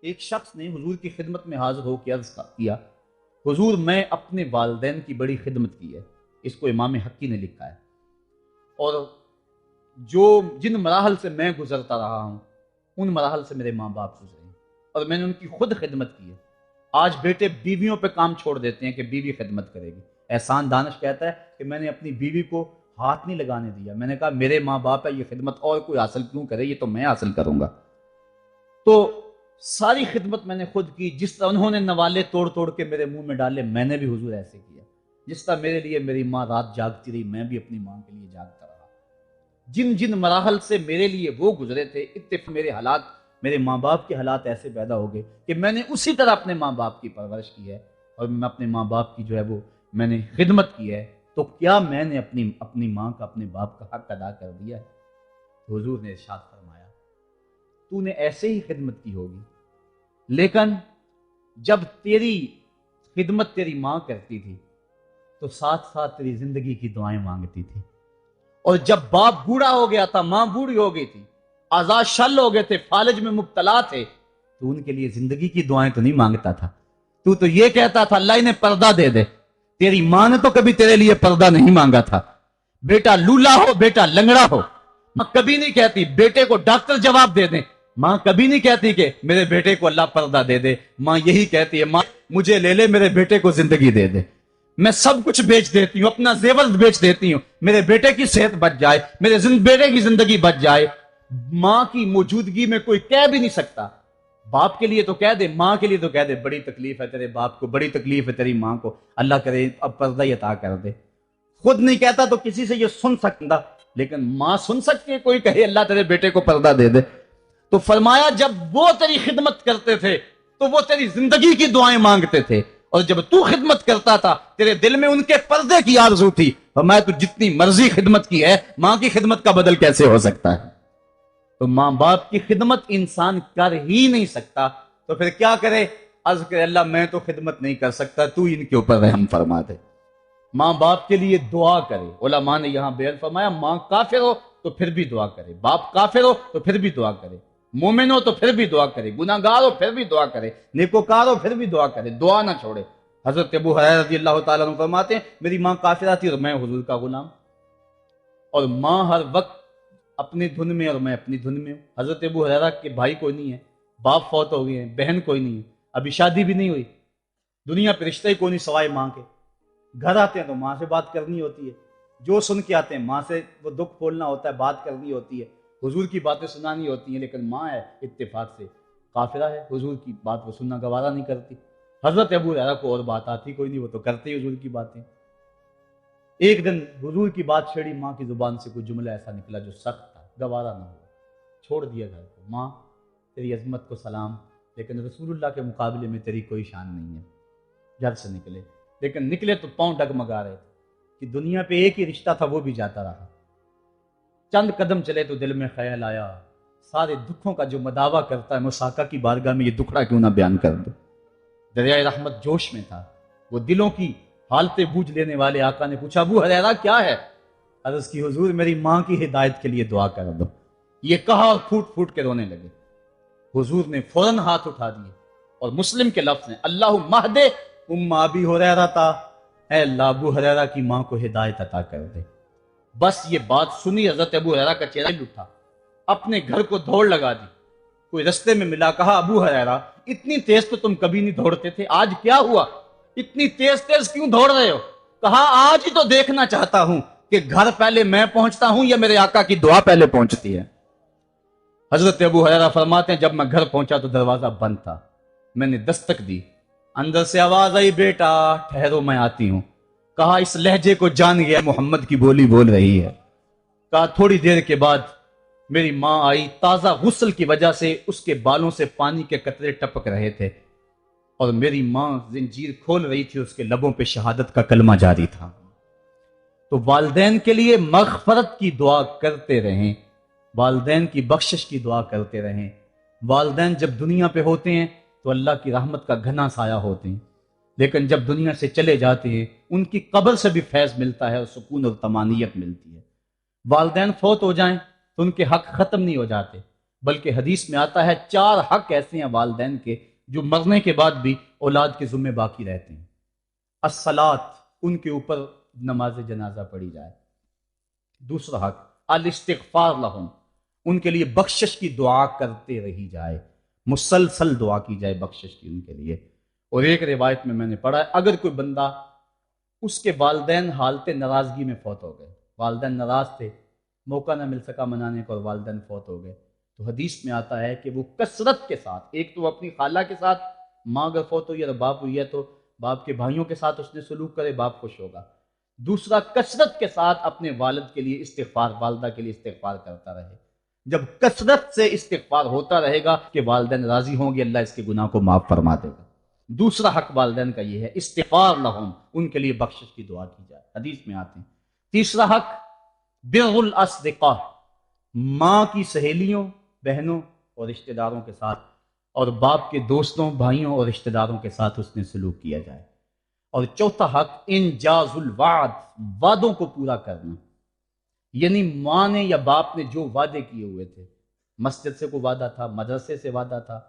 ایک شخص نے حضور کی خدمت میں حاضر ہو کے عرض کیا، حضور میں اپنے والدین کی بڑی خدمت کی ہے. اس کو امام حقی نے لکھا ہے. اور جن مراحل سے میں گزرتا رہا ہوں ان مراحل سے میرے ماں باپ گزرے ہیں اور میں نے ان کی خود خدمت کی ہے. آج بیٹے بیویوں پہ کام چھوڑ دیتے ہیں کہ بیوی خدمت کرے گی. احسان دانش کہتا ہے کہ میں نے اپنی بیوی کو ہاتھ نہیں لگانے دیا. میں نے کہا میرے ماں باپ ہے، یہ خدمت اور کوئی حاصل کیوں کرے، یہ تو میں حاصل کروں گا. تو ساری خدمت میں نے خود کی. جس طرح انہوں نے نوالے توڑ توڑ کے میرے منہ میں ڈالے، میں نے بھی حضور ایسے کیا. جس طرح میرے لیے میری ماں رات جاگتی رہی، میں بھی اپنی ماں کے لیے جاگتا رہا. جن مراحل سے میرے لیے وہ گزرے تھے، میرے حالات، میرے ماں باپ کے حالات ایسے پیدا ہو گئے کہ میں نے اسی طرح اپنے ماں باپ کی پرورش کی ہے اور میں اپنے ماں باپ کی جو ہے وہ میں نے خدمت کی ہے. تو کیا میں نے اپنی ماں کا، اپنے باپ کا حق ادا کر دیا ہے؟ تو حضور نے ارشاد فرمایا، تو نے ایسے ہی خدمت کی ہوگی، لیکن جب تیری خدمت تیری ماں کرتی تھی تو ساتھ ساتھ تیری زندگی کی دعائیں مانگتی تھی. اور جب باپ بوڑھا ہو گیا تھا، ماں بوڑھی ہو گئی تھی، آزاد شل ہو گئے تھے، فالج میں مبتلا تھے، تو ان کے لیے زندگی کی دعائیں تو نہیں مانگتا تھا. تو یہ کہتا تھا اللہ انہیں پردہ دے دے. تیری ماں نے تو کبھی تیرے لیے پردہ نہیں مانگا تھا. بیٹا لولا ہو، بیٹا لنگڑا ہو، ماں کبھی نہیں کہتی بیٹے کو ڈاکٹر جواب دے دیں. ماں کبھی نہیں کہتی کہ میرے بیٹے کو اللہ پردہ دے دے. ماں یہی کہتی ہے، ماں مجھے لے لے، میرے بیٹے کو زندگی دے دے. میں سب کچھ بیچ دیتی ہوں، اپنا زیور بیچ دیتی ہوں، میرے بیٹے کی صحت بچ جائے، میرے بیٹے کی زندگی بچ جائے. ماں کی موجودگی میں کوئی کہہ بھی نہیں سکتا. باپ کے لیے تو کہہ دے، ماں کے لیے تو کہہ دے بڑی تکلیف ہے تیرے باپ کو، بڑی تکلیف ہے تیری ماں کو، اللہ کرے اب پردہ ہی عطا کر دے. خود نہیں کہتا تو کسی سے یہ سن سکتا، لیکن ماں سن سکتی ہے کوئی کہے اللہ تیرے بیٹے کو پردہ دے دے. تو فرمایا جب وہ تیری خدمت کرتے تھے تو وہ تیری زندگی کی دعائیں مانگتے تھے، اور جب تو خدمت کرتا تھا تیرے دل میں ان کے پردے کی آرزو تھی. فرمایا تو جتنی مرضی خدمت کی ہے، ماں کی خدمت کا بدل کیسے ہو سکتا ہے؟ تو ماں باپ کی خدمت انسان کر ہی نہیں سکتا تو پھر کیا کرے؟ عرض کرے اللہ میں تو خدمت نہیں کر سکتا، تو ان کے اوپر رحم فرما دے. ماں باپ کے لیے دعا کرے. علماء نے یہاں بیان فرمایا ماں کافر ہو تو پھر بھی دعا کرے، باپ کافر ہو تو پھر بھی دعا کرے، مومن ہو تو پھر بھی دعا کرے، گناہگار ہو پھر بھی دعا کرے، نیکوکار ہو پھر بھی دعا کرے، دعا نہ چھوڑے. حضرت ابو ہریرہ رضی اللہ تعالیٰ عنہ فرماتے ہیں میری ماں کافرہ تھی اور میں حضور کا غلام، اور ماں ہر وقت اپنی دھن میں اور میں اپنی دھن میں ہوں. حضرت ابو ہریرہ کے بھائی کوئی نہیں ہے، باپ فوت ہو گئے ہیں، بہن کوئی نہیں ہے، ابھی شادی بھی نہیں ہوئی، دنیا پہ رشتہ ہی کوئی نہیں سوائے ماں کے. گھر آتے ہیں تو ماں سے بات کرنی ہوتی ہے، جو سن کے آتے ہیں ماں سے وہ دکھ کھولنا ہوتا ہے، بات کرنی ہوتی ہے، حضور کی باتیں سنانی ہوتی ہیں. لیکن ماں ہے اتفاق سے کافرہ ہے، حضور کی بات وہ سننا گوارا نہیں کرتی. حضرت ابو ہریرہ کو اور بات آتی کوئی نہیں، وہ تو کرتے ہی حضور کی باتیں. ایک دن حضور کی بات چھیڑی، ماں کی زبان سے کوئی جملہ ایسا نکلا جو سخت تھا، گوارا نہ ہوا، چھوڑ دیا گھر کو. ماں تیری عظمت کو سلام، لیکن رسول اللہ کے مقابلے میں تیری کوئی شان نہیں ہے. گھر سے نکلے، لیکن نکلے تو پاؤں ڈگمگا رہے تھے کہ دنیا پہ ایک ہی رشتہ تھا، وہ بھی جاتا رہا. چند قدم چلے تو دل میں خیال آیا سارے دکھوں کا جو مداوع کرتا ہے مصطفیٰ کی بارگاہ میں یہ دکھڑا کیوں نہ بیان کر دو. دریائے رحمت جوش میں تھا. وہ دلوں کی حالتیں بوجھ لینے والے آقا نے پوچھا ابو ہریرہ کیا ہے؟ عرض کی حضور میری ماں کی ہدایت کے لیے دعا کر دو. یہ کہا اور پھوٹ پھوٹ کے رونے لگے. حضور نے فوراً ہاتھ اٹھا دیے اور مسلم کے لفظ ہیں اللہ مہد ام ابی ہریرہ تا، اے اللہ ابو ہریرہ کی ماں کو ہدایت عطا کر دے. بس یہ بات سنی حضرت ابو ہریرہ کا چہرہ اٹھا، اپنے گھر کو دوڑ لگا دی. کوئی رستے میں ملا، کہا ابو ہریرہ اتنی تیز تو تم کبھی نہیں دوڑتے تھے، آج کیا ہوا؟ اتنی تیز تیز کیوں دوڑ رہے ہو؟ کہا آج ہی تو دیکھنا چاہتا ہوں کہ گھر پہلے میں پہنچتا ہوں یا میرے آقا کی دعا پہلے پہنچتی ہے. حضرت ابو ہریرہ فرماتے ہیں جب میں گھر پہنچا تو دروازہ بند تھا. میں نے دستک دی، اندر سے آواز آئی بیٹا ٹھہرو میں آتی ہوں. کہا اس لہجے کو جان گیا محمد کی بولی بول رہی ہے. کہا تھوڑی دیر کے بعد میری ماں آئی، تازہ غسل کی وجہ سے اس کے بالوں سے پانی کے قطرے ٹپک رہے تھے، اور میری ماں زنجیر کھول رہی تھی، اس کے لبوں پہ شہادت کا کلمہ جاری تھا. تو والدین کے لیے مغفرت کی دعا کرتے رہیں، والدین کی بخشش کی دعا کرتے رہیں. والدین جب دنیا پہ ہوتے ہیں تو اللہ کی رحمت کا گھنا سایہ ہوتے ہیں، لیکن جب دنیا سے چلے جاتے ہیں ان کی قبر سے بھی فیض ملتا ہے اور سکون اور طمانینت ملتی ہے. والدین فوت ہو جائیں تو ان کے حق ختم نہیں ہو جاتے، بلکہ حدیث میں آتا ہے 4 حق ایسے ہیں والدین کے جو مرنے کے بعد بھی اولاد کے ذمہ باقی رہتے ہیں۔ الصلاۃ، ان کے اوپر نماز جنازہ پڑھی جائے۔ دوسرا حق الاستغفار لہم، ان کے لیے بخشش کی دعا کرتے رہی جائے، مسلسل دعا کی جائے بخشش کی ان کے لیے۔ اور ایک روایت میں نے پڑھا ہے اگر کوئی بندہ اس کے والدین حالت ناراضگی میں فوت ہو گئے، والدین ناراض تھے، موقع نہ مل سکا منانے کو اور والدین فوت ہو گئے، تو حدیث میں آتا ہے کہ وہ کثرت کے ساتھ، ایک تو اپنی خالہ کے ساتھ، ماں اگر فوت ہوئی ہے تو باپ ہوئی ہے تو باپ کے بھائیوں کے ساتھ اس نے سلوک کرے، باپ خوش ہوگا۔ دوسرا کثرت کے ساتھ اپنے والد کے لیے استغفار، والدہ کے لیے استغفار کرتا رہے۔ جب کثرت سے استغفار ہوتا رہے گا کہ والدین راضی ہوں گے، اللہ اس کے گناہ کو معاف فرما دے گا۔ دوسرا حق والدین کا یہ ہے استغفار لہم، ان کے لیے بخشش کی دعا کی جائے، حدیث میں آتے ہیں۔ تیسرا حق بر الاصدقاء، ماں کی سہیلیوں، بہنوں اور رشتہ داروں کے ساتھ، اور باپ کے دوستوں، بھائیوں اور رشتہ داروں کے ساتھ اس نے سلوک کیا جائے۔ اور چوتھا حق انجاز الوعد، وعدوں کو پورا کرنا، یعنی ماں نے یا باپ نے جو وعدے کیے ہوئے تھے، مسجد سے کوئی وعدہ تھا، مدرسے سے وعدہ تھا،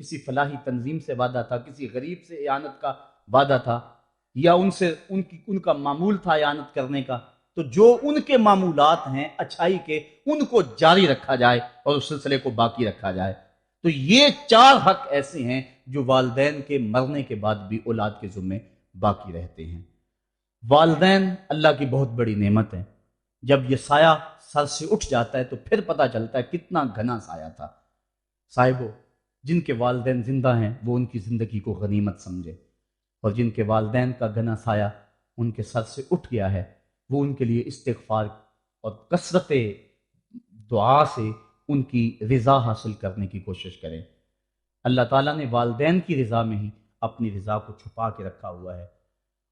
کسی فلاحی تنظیم سے وعدہ تھا، کسی غریب سے اعانت کا وعدہ تھا، یا ان کا معمول تھا اعانت کرنے کا، تو جو ان کے معمولات ہیں اچھائی کے، ان کو جاری رکھا جائے اور اس سلسلے کو باقی رکھا جائے۔ تو یہ 4 حق ایسے ہیں جو والدین کے مرنے کے بعد بھی اولاد کے ذمے باقی رہتے ہیں۔ والدین اللہ کی بہت بڑی نعمت ہے، جب یہ سایہ سر سے اٹھ جاتا ہے تو پھر پتہ چلتا ہے کتنا گھنا سایہ تھا۔ صاحبو، جن کے والدین زندہ ہیں وہ ان کی زندگی کو غنیمت سمجھے، اور جن کے والدین کا گھنا سایہ ان کے سر سے اٹھ گیا ہے وہ ان کے لیے استغفار اور کثرت دعا سے ان کی رضا حاصل کرنے کی کوشش کریں۔ اللہ تعالیٰ نے والدین کی رضا میں ہی اپنی رضا کو چھپا کے رکھا ہوا ہے،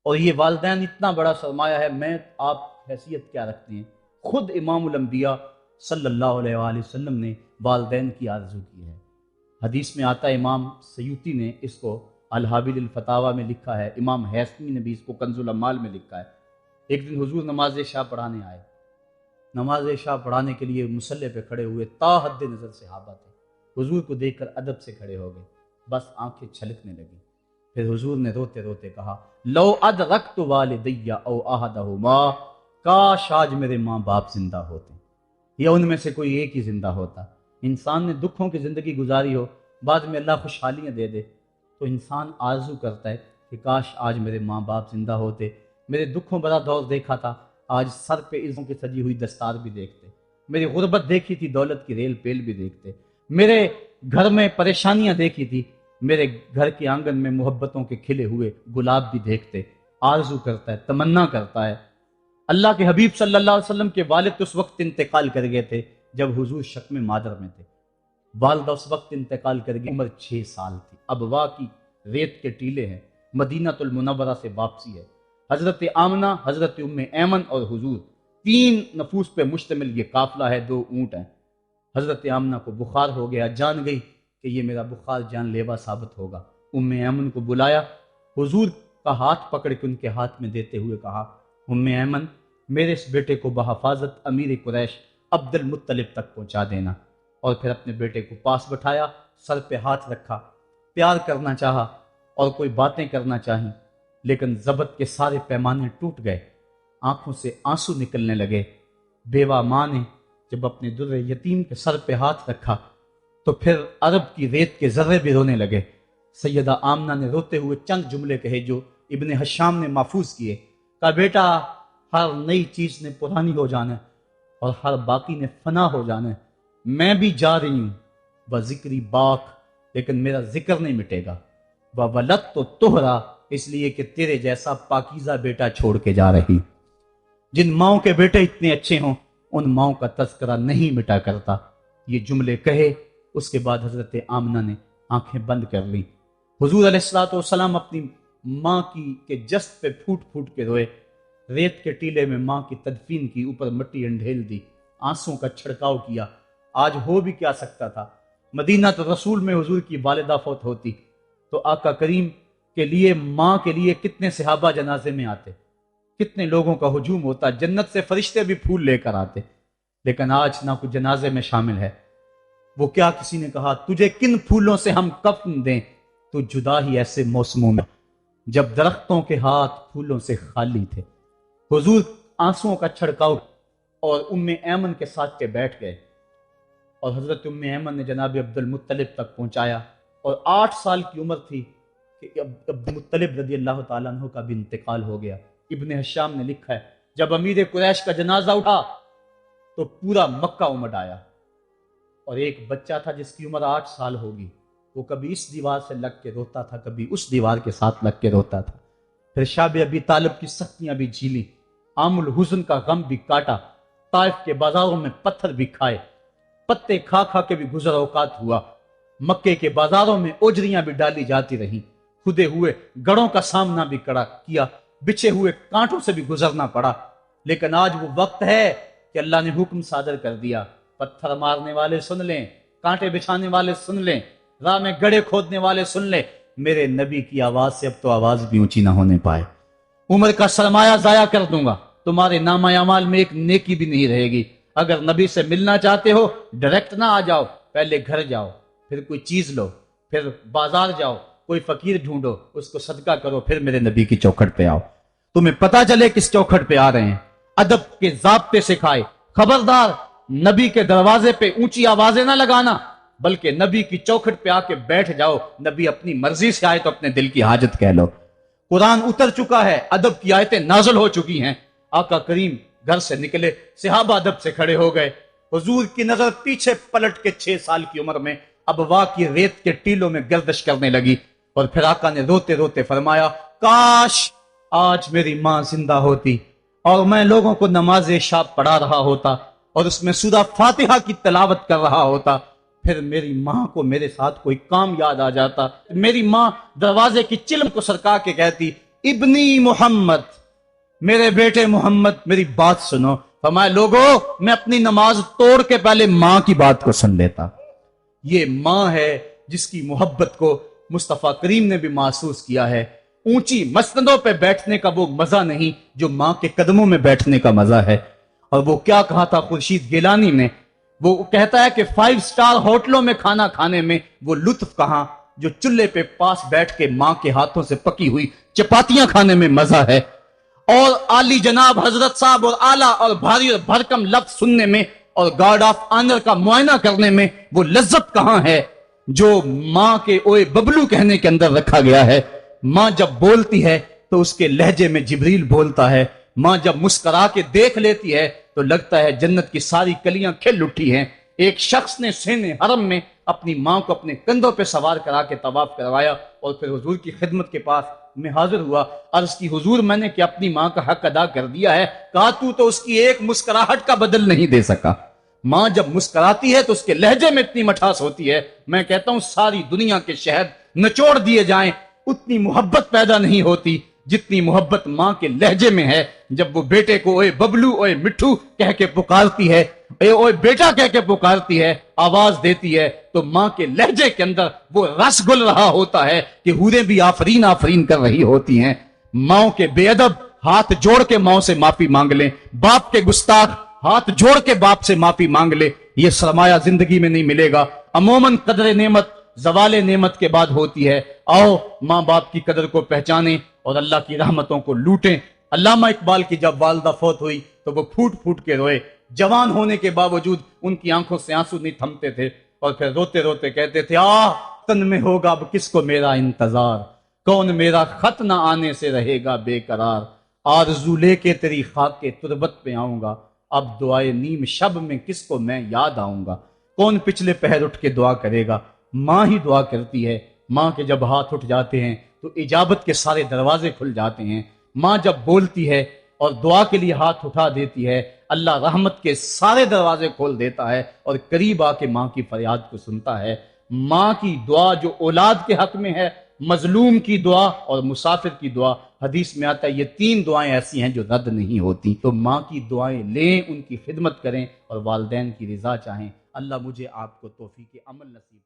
اور یہ والدین اتنا بڑا سرمایہ ہے، میں آپ حیثیت کیا رکھتے ہیں؟ خود امام الانبیاء صلی اللہ علیہ وآلہ وسلم نے والدین کی آرزو کی ہے۔ حدیث میں آتا ہے، امام سیوطی نے اس کو الحابل الفتاوی میں لکھا ہے، امام حیثمی نے بھی اس کو کنز الاموال میں لکھا ہے۔ ایک دن حضور نماز عشاء پڑھانے آئے، نماز عشاء پڑھانے کے لیے مصلی پہ کھڑے ہوئے، تا حد نظر صحابہ تھے، حضور کو دیکھ کر ادب سے کھڑے ہو گئے، بس آنکھیں چھلکنے لگی۔ پھر حضور نے روتے روتے کہا، لو ادرکت والدی او احدہما، کاش آج میرے ماں باپ زندہ ہوتے، یا ان میں سے کوئی ایک ہی زندہ ہوتا۔ انسان نے دکھوں کی زندگی گزاری ہو، بعد میں اللہ خوشحالیاں دے دے، تو انسان آرزو کرتا ہے کہ کاش آج میرے ماں باپ زندہ ہوتے، میرے دکھوں بڑا دور دیکھا تھا، آج سر پہ عزوں کی سجی ہوئی دستار بھی دیکھتے، میری غربت دیکھی تھی، دولت کی ریل پیل بھی دیکھتے، میرے گھر میں پریشانیاں دیکھی تھی، میرے گھر کے آنگن میں محبتوں کے کھلے ہوئے گلاب بھی دیکھتے۔ آرزو کرتا ہے، تمنا کرتا ہے۔ اللہ کے حبیب صلی اللہ علیہ وسلم کے والد اس وقت انتقال کر گئے تھے جب حضور شکم مادر میں تھے، والدہ اس وقت انتقال کر گئی، عمر 6 سال تھی، ابوا کی ریت کے ٹیلے ہیں، مدینہ المنورہ سے واپسی ہے، حضرت آمنہ، حضرت ام ایمن اور حضور، 3 نفوس پہ مشتمل یہ قافلہ ہے، 2 اونٹ ہیں۔ حضرت آمنہ کو بخار ہو گیا، جان گئی کہ یہ میرا بخار جان لیوا ثابت ہوگا، ام ایمن کو بلایا، حضور کا ہاتھ پکڑ کے ان کے ہاتھ میں دیتے ہوئے کہا، ام ایمن، میرے اس بیٹے کو بحفاظت امیر قریش عبد المطلب تک پہنچا دینا۔ اور پھر اپنے بیٹے کو پاس بٹھایا، سر پہ ہاتھ رکھا، پیار کرنا چاہا اور کوئی باتیں کرنا چاہیں، لیکن ضبط کے سارے پیمانے ٹوٹ گئے، آنکھوں سے آنسو نکلنے لگے۔ بیوہ ماں نے جب اپنے در یتیم کے سر پہ ہاتھ رکھا تو پھر عرب کی ریت کے ذرے بھی رونے لگے۔ سیدہ آمنہ نے روتے ہوئے چند جملے کہے جو ابن حشام نے محفوظ کیے، کہا، بیٹا، ہر نئی چیز نے پرانی ہو جانا ہے اور ہر باقی نے فنا ہو جانا ہے، میں بھی جا رہی ہوں، بذکری باق، لیکن میرا ذکر نہیں مٹے گا، وولدت تو تہرا، اس لیے کہ تیرے جیسا پاکیزہ بیٹا چھوڑ کے جا رہی۔ جن ماؤں کے بیٹے اتنے اچھے ہوں ان ماؤں کا تذکرہ نہیں مٹا کرتا۔ یہ جملے کہے، اس کے بعد حضرت آمنہ نے آنکھیں بند کر لی۔ حضور علیہ الصلوۃ والسلام اپنی ماں کے جسد پہ پھوٹ پھوٹ کے روئے، ریت کے ٹیلے میں ماں کی تدفین کی، اوپر مٹی انڈھیل دی، آنسوں کا چھڑکاؤ کیا۔ آج ہو بھی کیا سکتا تھا؟ مدینہ تو رسول میں حضور کی والدہ فوت ہوتی تو آقا کریم کے لیے، ماں کے لیے کتنے صحابہ جنازے میں آتے، کتنے لوگوں کا ہجوم ہوتا، جنت سے فرشتے بھی پھول لے کر آتے، لیکن آج نہ کوئی جنازے میں شامل ہے، وہ کیا کسی نے کہا تجھے کن پھولوں سے ہم کفن دیں، تو جدا ہی ایسے موسموں میں جب درختوں کے ہاتھ پھولوں سے خالی تھے۔ حضور آنسوؤں کا چھڑکاؤ اور ام ایمن کے ساتھ کے بیٹھ گئے، اور حضرت ام ایمن نے جناب عبد المطلب تک پہنچایا، اور 8 سال کی عمر تھی کہ عبد المطلب رضی اللہ تعالیٰ عنہ کا بھی انتقال ہو گیا۔ ابن حشام نے لکھا ہے جب امیر قریش کا جنازہ اٹھا تو پورا مکہ امڈ آیا، اور ایک بچہ تھا جس کی عمر 8 سال ہوگی، وہ کبھی اس دیوار سے لگ کے روتا تھا، کبھی اس دیوار کے ساتھ لگ کے روتا تھا۔ پھر شاب ابی طالب کی سختیاں بھی جھیلی، عام الحزن کا غم بھی کاٹا، طائف کے بازاروں میں پتھر بھی کھائے، پتے کھا کھا کے بھی گزر اوقات ہوا، مکے کے بازاروں میں اوجریاں بھی ڈالی جاتی رہیں، کھدے ہوئے گڑوں کا سامنا بھی کیا، بچھے ہوئے کانٹوں سے بھی گزرنا پڑا۔ لیکن آج وہ وقت ہے کہ اللہ نے حکم صادر کر دیا، پتھر مارنے والے سن لیں، کانٹے بچھانے والے سن لیں، راہ میں گڑھے کھودنے والے سن لیں، میرے نبی کی آواز سے اب تو آواز بھی اونچی نہ ہونے پائے۔ عمر کا سرمایہ ضائع کر دوں گا، تمہارے نامہ اعمال میں ایک نیکی بھی نہیں رہے گی۔ اگر نبی سے ملنا چاہتے ہو ڈائریکٹ نہ آ جاؤ، پہلے گھر جاؤ، پھر کوئی چیز لو، پھر بازار جاؤ، کوئی فقیر ڈھونڈو، اس کو صدقہ کرو، پھر میرے نبی کی چوکھٹ پہ آؤ، تمہیں پتا چلے کس چوکھٹ پہ آ رہے ہیں۔ ادب کے ضابطے سکھائے، خبردار نبی کے دروازے پہ اونچی آوازیں نہ لگانا، بلکہ نبی کی چوکھٹ پہ آ کے بیٹھ جاؤ، نبی اپنی مرضی سے آئے تو اپنے دل کی حاجت کہہ لو۔ قرآن اتر چکا ہے، ادب کی آیتیں نازل ہو چکی ہیں، آقا کریم گھر سے نکلے، صحابہ ادب سے کھڑے ہو گئے، حضور کی نظر پیچھے پلٹ کے 6 سال کی عمر میں ابوا کی ریت کے ٹیلوں میں گردش کرنے لگی، اور پھر آقا نے روتے روتے فرمایا کاش آج میری ماں زندہ ہوتی اور میں لوگوں کو نماز عشاء پڑھا رہا ہوتا اور اس میں سورہ فاتحہ کی تلاوت کر رہا ہوتا، پھر میری ماں کو میرے ساتھ کوئی کام یاد آ جاتا، میری ماں دروازے کی چلم کو سرکا کے کہتی ابنی محمد، میرے بیٹے محمد میری بات سنو۔ فرمایا لوگوں میں اپنی نماز توڑ کے پہلے ماں کی بات کو سن لیتا۔ یہ ماں ہے جس کی محبت کو مصطفیٰ کریم نے بھی محسوس کیا ہے۔ اونچی مسندوں پہ بیٹھنے کا وہ مزہ نہیں جو ماں کے قدموں میں بیٹھنے کا مزہ ہے۔ اور وہ کیا کہا تھا خورشید گیلانی نے، وہ کہتا ہے کہ 5 سٹار ہوٹلوں میں کھانا کھانے میں وہ لطف کہاں جو چولہے پہ پاس بیٹھ کے ماں کے ہاتھوں سے پکی ہوئی چپاتیاں کھانے میں مزہ ہے، اور عالی جناب حضرت صاحب اور اعلیٰ اور بھاری اور بھرکم لفظ سننے میں اور گارڈ آف آنر کا معائنہ کرنے میں وہ لذت کہاں ہے جو ماں کے اوئے ببلو کہنے کے اندر رکھا گیا ہے۔ ماں جب بولتی ہے تو اس کے لہجے میں جبریل بولتا ہے، ماں جب مسکرا کے دیکھ لیتی ہے تو لگتا ہے جنت کی ساری کلیاں کھل اٹھی ہیں۔ ایک شخص نے سین حرم میں اپنی ماں کو اپنے کندھوں پہ سوار کرا کے طواف کروایا، اور پھر حضور کی خدمت کے پاس میں حاضر ہوا، عرض کی حضور میں نے کہ اپنی ماں کا حق ادا کر دیا ہے، کہا تو اس کی ایک مسکراہٹ کا بدل نہیں دے سکا۔ ماں جب مسکراتی ہے تو اس کے لہجے میں اتنی مٹھاس ہوتی ہے، میں کہتا ہوں ساری دنیا کے شہد نچوڑ دیے جائیں اتنی محبت پیدا نہیں ہوتی جتنی محبت ماں کے لہجے میں ہے۔ جب وہ بیٹے کو اوے ببلو اوے مٹھو کہہ کے پکارتی ہے، اوے بیٹا کہہ کے پکارتی ہے، آواز دیتی ہے، تو ماں کے لہجے کے اندر وہ رس گل رہا ہوتا ہے کہ حوریں بھی آفرین آفرین کر رہی ہوتی ہیں۔ ماں کے بے ادب ہاتھ جوڑ کے ماں سے معافی مانگ لیں، باپ کے گستاخ ہاتھ جوڑ کے باپ سے معافی مانگ لے، یہ سرمایہ زندگی میں نہیں ملے گا۔ عموماً قدر نعمت زوال نعمت کے بعد ہوتی ہے، آؤ ماں باپ کی قدر کو پہچانیں اور اللہ کی رحمتوں کو لوٹیں۔ علامہ اقبال کی جب والدہ فوت ہوئی تو وہ پھوٹ پھوٹ کے روئے، جوان ہونے کے باوجود ان کی آنکھوں سے آنسو نہیں تھمتے تھے، اور پھر روتے روتے کہتے تھے تن میں ہوگا اب کس کو میرا انتظار، کون میرا خط نہ آنے سے رہے گا بے قرار، آرزو لے کے تیری خاک کے تربت پہ آؤں گا، اب دعائے نیم شب میں کس کو میں یاد آؤں گا، کون پچھلے پہر اٹھ کے دعا کرے گا، ماں ہی دعا کرتی ہے۔ ماں کے جب ہاتھ اٹھ جاتے ہیں تو اجابت کے سارے دروازے کھل جاتے ہیں۔ ماں جب بولتی ہے اور دعا کے لیے ہاتھ اٹھا دیتی ہے، اللہ رحمت کے سارے دروازے کھول دیتا ہے اور قریب آ کے ماں کی فریاد کو سنتا ہے۔ ماں کی دعا جو اولاد کے حق میں ہے، مظلوم کی دعا اور مسافر کی دعا، حدیث میں آتا ہے یہ 3 دعائیں ایسی ہیں جو رد نہیں ہوتی۔ تو ماں کی دعائیں لیں، ان کی خدمت کریں اور والدین کی رضا چاہیں۔ اللہ مجھے آپ کو توفیق عمل نصیب